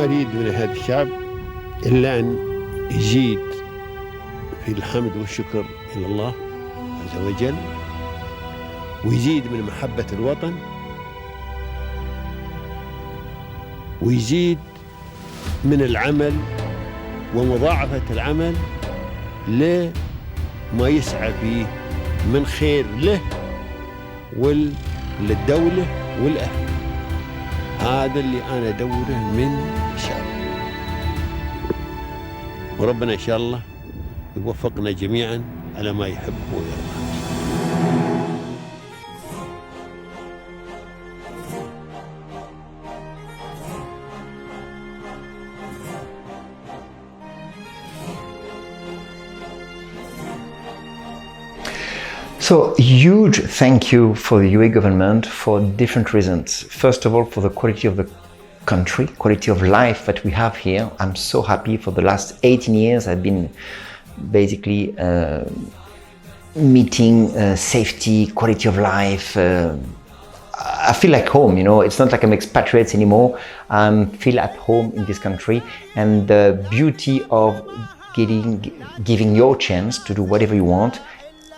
ما أريد من هذا الشعب إلا أن يزيد في الحمد والشكر إلى الله عز وجل، ويزيد من محبة الوطن، ويزيد من العمل ومضاعفة العمل لما يسعى فيه من خير له وللدولة والأهل. هذا اللي أنا أدوره من الشعب، وربنا إن شاء الله يوفقنا جميعا على ما يحب ويرضى. So, huge thank you for the UAE government for different reasons. First of all, for the quality of the country, quality of life that we have here. I'm so happy. For the last 18 years, I've been basically meeting safety, quality of life. I feel like home, you know. It's not like I'm expatriates anymore. I feel at home in this country, and the beauty of giving your chance to do whatever you want.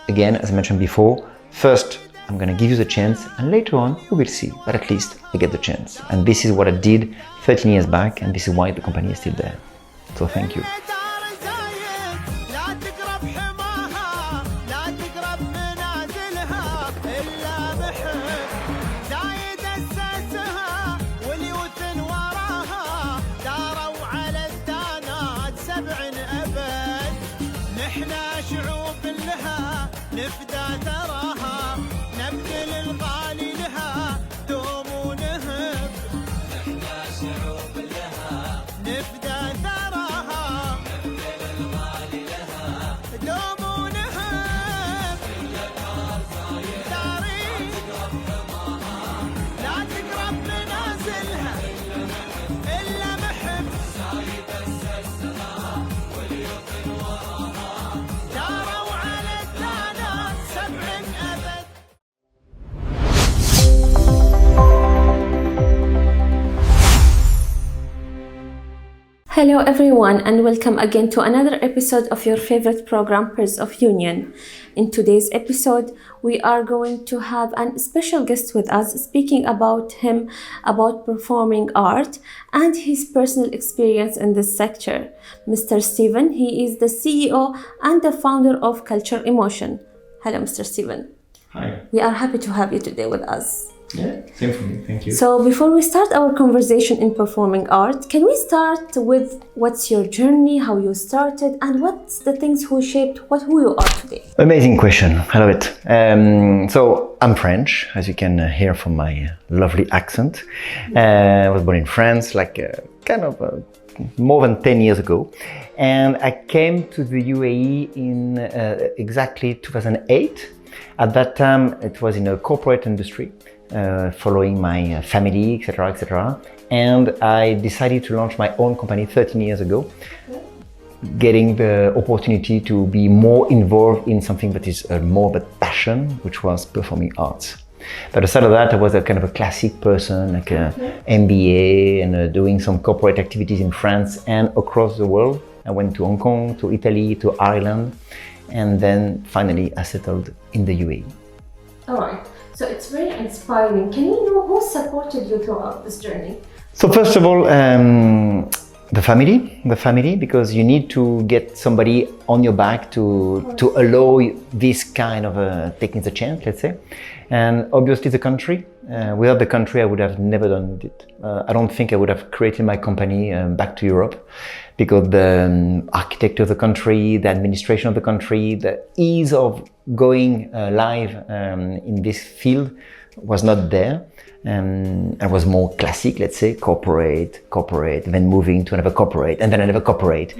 Again, as I mentioned before, first I'm going to give you the chance, and later on we will see, but at least I get the chance. And this is what I did 13 years back, and this is why the company is still there. So thank you. Hello everyone, and welcome again to another episode of your favorite program, Pearls of Union. In today's episode, we are going to have a special guest with us, speaking about performing art and his personal experience in this sector. Mr. Stephen, he is the CEO and the founder of Culture Emotion. Hello, Mr. Stephen. Hi. We are happy to have you today with us. Yeah, same for me. Thank you. So before we start our conversation in performing art, can we start with what's your journey, how you started, and what's the things who shaped who you are today? Amazing question. I love it. So I'm French, as you can hear from my lovely accent. I was born in France, more than 10 years ago. And I came to the UAE in exactly 2008. At that time, it was in a corporate industry. Following my family, etc., etc. And I decided to launch my own company 13 years ago, getting the opportunity to be more involved in something that is more of a passion, which was performing arts. But aside of that, I was a kind of a classic person, like an MBA, and doing some corporate activities in France and across the world. I went to Hong Kong, to Italy, to Ireland, and then finally I settled in the UAE. All right. So it's very inspiring. Can you know who supported you throughout this journey? So first of all, the family, because you need to get somebody on your back to allow this kind of taking the chance, let's say. And obviously the country. Without the country, I would have never done it. I don't think I would have created my company back to Europe, because the architecture of the country, the administration of the country, the ease of going live in this field was not there. I was more classic, let's say, corporate, then moving to another corporate, and then another corporate.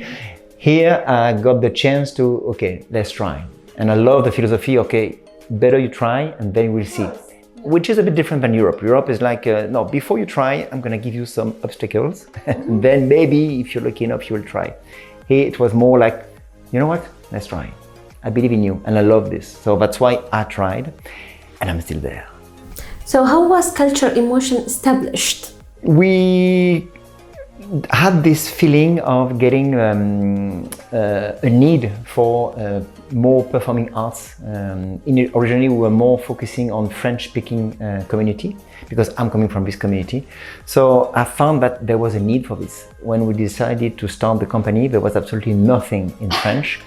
Here I got the chance to, okay, let's try. And I love the philosophy, okay, better you try and then we'll see. Which is a bit different than Europe. Europe is like, no, before you try, I'm gonna give you some obstacles. And then maybe, if you're lucky enough, you will try. Here it was more like, you know what, let's try. I believe in you and I love this. So that's why I tried, and I'm still there. So how was Culture Emotion established? We had this feeling of getting a need for more performing arts. Originally, we were more focusing on French-speaking community because I'm coming from this community. So I found that there was a need for this. When we decided to start the company, there was absolutely nothing in French.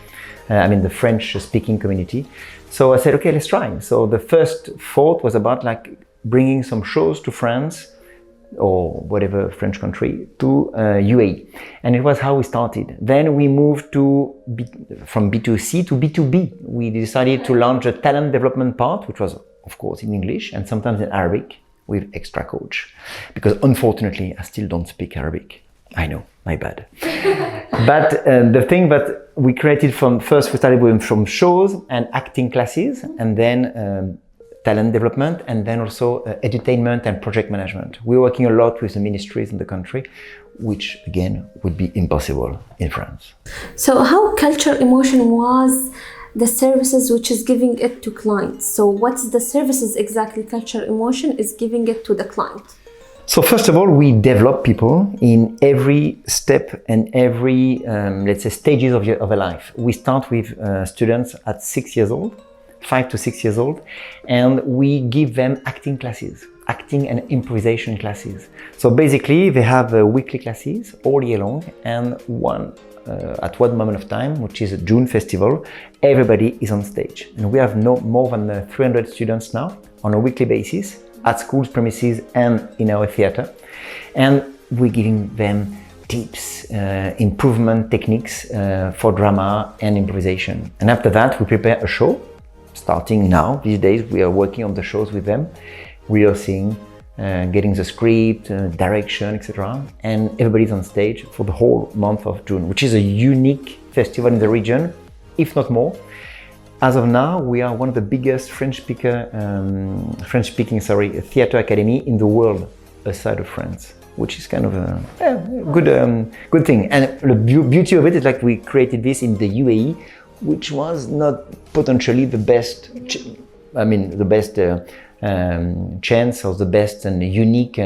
The French-speaking community. So I said, okay, let's try. So the first thought was about like bringing some shows to France or whatever French country to UAE. And it was how we started. Then we moved from B2C to B2B. We decided to launch a talent development part, which was of course in English and sometimes in Arabic with extra coach. Because unfortunately, I still don't speak Arabic. I know, my bad. But the thing that we created first we started with from shows and acting classes, and then talent development, and then also edutainment and project management. We're working a lot with the ministries in the country, which again would be impossible in France. So how Culture Emotion was the services which is giving it to clients? So what's the services exactly Culture Emotion is giving it to the client? So first of all, we develop people in every step and every, let's say, stages of a life. We start with students at 6 years old, 5 to 6 years old, and we give them acting classes, acting and improvisation classes. So basically, they have weekly classes all year long, and at one moment of time, which is a June festival, everybody is on stage. And we have more than 300 students now on a weekly basis, at schools premises and in our theater, and we're giving them tips, improvement techniques for drama and improvisation. And after that, we prepare a show. Starting now, these days, we are working on the shows with them, rehearsing, getting the script, direction, etc. And everybody's on stage for the whole month of June, which is a unique festival in the region, if not more. As of now, we are one of the biggest French-speaking theater academy in the world, aside of France, which is kind of a good thing. And the beauty of it is like we created this in the UAE, which was not potentially the best, chance or the best and unique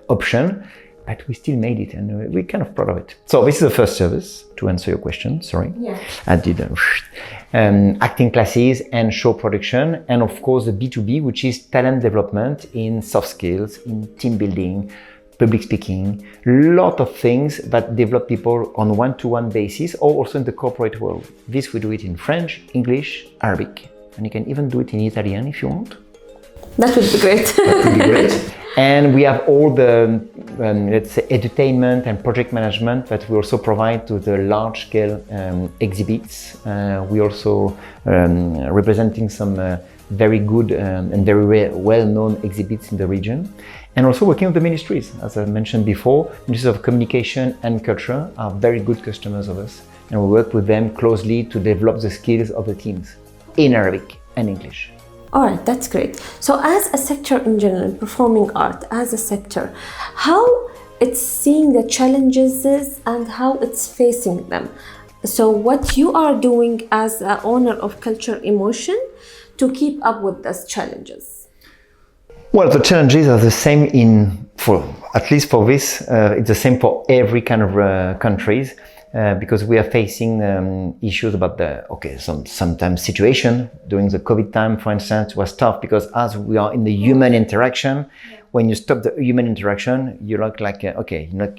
option, but we still made it, and we're kind of proud of it. So this is the first service, to answer your question, sorry. Yeah. I did acting classes and show production, and of course the B2B, which is talent development in soft skills, in team building, public speaking, lot of things that develop people on one-to-one basis, or also in the corporate world. This we do it in French, English, Arabic, and you can even do it in Italian if you want. That would be great. That would be great. And we have all the, let's say, edutainment and project management that we also provide to the large-scale exhibits. We also representing some very good and very well-known exhibits in the region. And also working with the ministries. As I mentioned before, Ministries of Communication and Culture are very good customers of us. And we work with them closely to develop the skills of the teams in Arabic and English. All right, that's great. So as a sector in general, performing art as a sector, how it's seeing the challenges and how it's facing them. So what you are doing as an owner of Culture Emotion to keep up with those challenges? Well, the challenges are the same at least for this, it's the same for every kind of countries. Because we are facing issues about sometimes situation. During the COVID time, for instance, was tough because as we are in the human interaction, when you stop the human interaction, you look like, you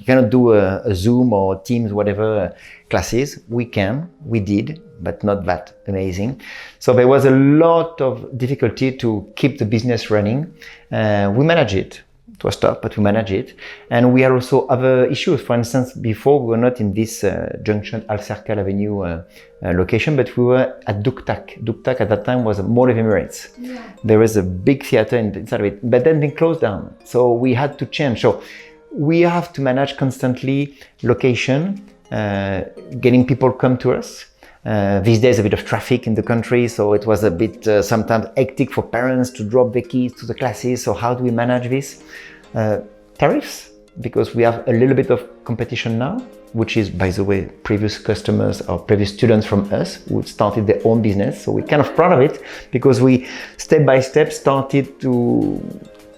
cannot do a Zoom or Teams, whatever classes. We did, but not that amazing. So there was a lot of difficulty to keep the business running. We managed it. It was tough, but we managed it. And we had also other issues. For instance, before we were not in this junction Al Serkal Avenue location, but we were at Duktak. Duktak at that time was a Mall of Emirates. Yeah. There was a big theater inside of it, but then they closed down. So we had to change. So we have to manage constantly location, getting people come to us. These days, a bit of traffic in the country, so it was a bit sometimes hectic for parents to drop their kids to the classes. So how do we manage this? Tariffs, because we have a little bit of competition now, which is, by the way, previous customers or previous students from us who started their own business. So we're kind of proud of it because we step by step started to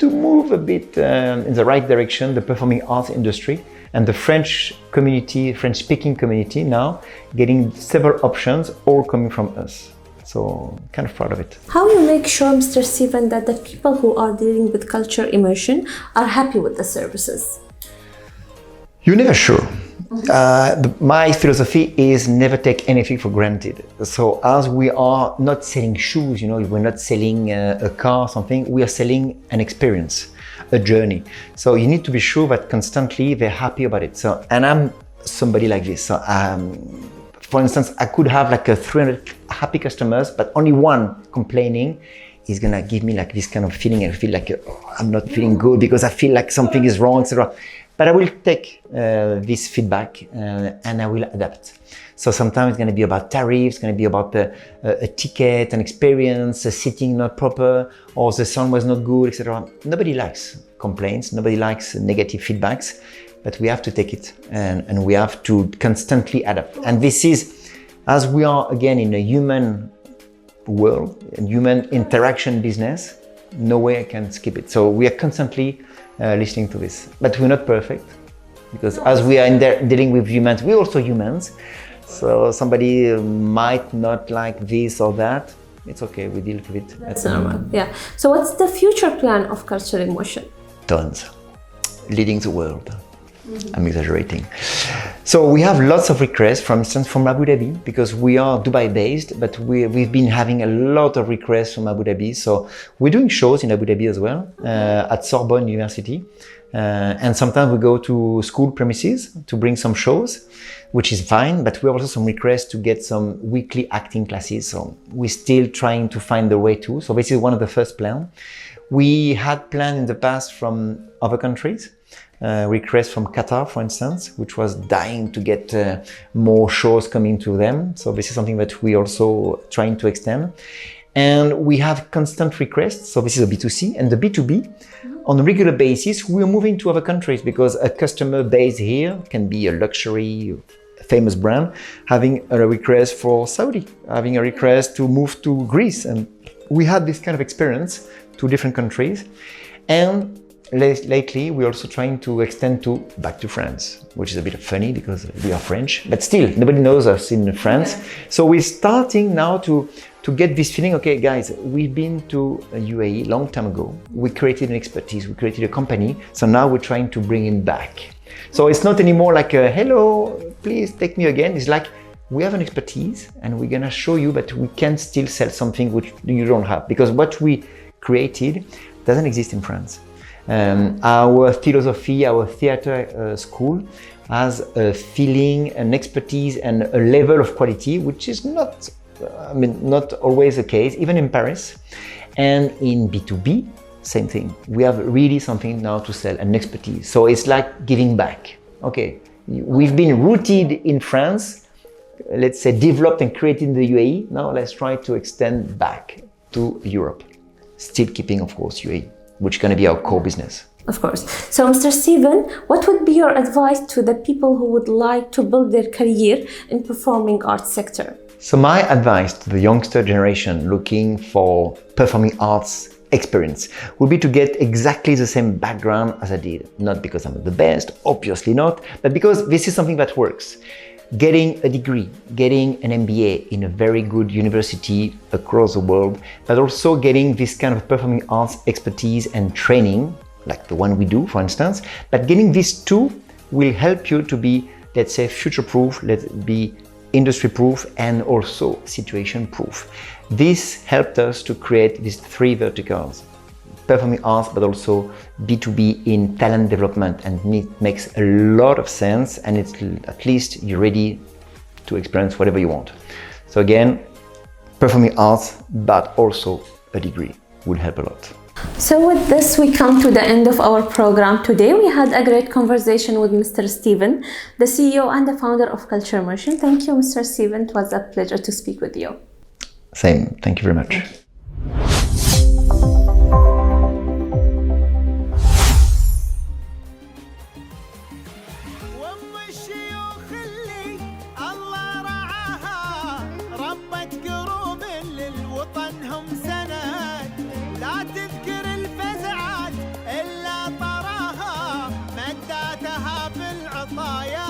move a bit in the right direction, the performing arts industry. And the French community, French-speaking community now, getting several options, all coming from us. So kind of proud of it. How you make sure, Mr. Stephen, that the people who are dealing with culture immersion are happy with the services? You're never sure. My philosophy is never take anything for granted. So as we are not selling shoes, we're not selling a car or something, we are selling an experience, a journey. So you need to be sure that constantly they're happy about it. So, and I'm somebody like this. So, for instance, I could have like 300 happy customers, but only one complaining is gonna give me like this kind of feeling. I feel like I'm not feeling good because I feel like something is wrong, etc. But I will take this feedback and I will adapt. So sometimes it's going to be about tariffs, it's going to be about a ticket, an experience, a sitting not proper, or the sound was not good, etc. Nobody likes complaints, nobody likes negative feedbacks, but we have to take it and we have to constantly adapt. And this is, as we are again in a human world, a human interaction business, no way I can skip it. So we are constantly listening to this, but we're not perfect because as we are in there dealing with humans, we're also humans. So somebody might not like this or that. It's okay, we deal with it. That's normal. Yeah. So what's the future plan of Culture Emotion? Tons. Leading the world. I'm exaggerating. So we have lots of requests, for instance, from Abu Dhabi, because we are Dubai based, but we've been having a lot of requests from Abu Dhabi. So we're doing shows in Abu Dhabi as well, at Sorbonne University. And sometimes we go to school premises to bring some shows, which is fine, but we have also some requests to get some weekly acting classes. So we're still trying to find the way to. So this is one of the first plans. We had planned in the past from other countries. Requests from Qatar, for instance, which was dying to get more shows coming to them. So this is something that we also trying to extend. And we have constant requests. So this is a B2C, and the B2B, on a regular basis, we're moving to other countries because a customer base here can be a luxury, famous brand, having a request for Saudi, having a request to move to Greece. And we had this kind of experience to different countries. And lately, we're also trying to extend back to France, which is a bit funny because we are French, but still nobody knows us in France. Yeah. So we're starting now to get this feeling, okay, guys, we've been to UAE long time ago. We created an expertise, we created a company. So now we're trying to bring it back. So it's not anymore like, hello, please take me again. It's like, we have an expertise and we're gonna show you, but we can still sell something which you don't have, because what we created doesn't exist in France. Our philosophy, our theater school has a feeling, an expertise and a level of quality which is not always the case, even in Paris. And in B2B, same thing. We have really something now to sell, an expertise. So it's like giving back. Okay, we've been rooted in France, let's say developed and created in the UAE. Now let's try to extend back to Europe. Still keeping, of course, UAE, which is going to be our core business. Of course. So, Mr. Stephen, what would be your advice to the people who would like to build their career in performing arts sector? So my advice to the youngster generation looking for performing arts experience would be to get exactly the same background as I did. Not because I'm the best, obviously not, but because this is something that works. Getting a degree, getting an MBA in a very good university across the world, but also getting this kind of performing arts expertise and training, like the one we do, for instance. But getting these two will help you to be, let's say, future-proof, let's be industry-proof, and also situation-proof. This helped us to create these three verticals: performing arts, but also B2B in talent development, and it makes a lot of sense, and it's at least you're ready to experience whatever you want. So again, performing arts, but also a degree will help a lot. So with this, we come to the end of our program. Today, we had a great conversation with Mr. Stephen, the CEO and the founder of Culture Emotion. Thank you, Mr. Stephen. It was a pleasure to speak with you. Same. Thank you very much. تذكر الفزعات إلا طراها مداتها في العمر الخطايا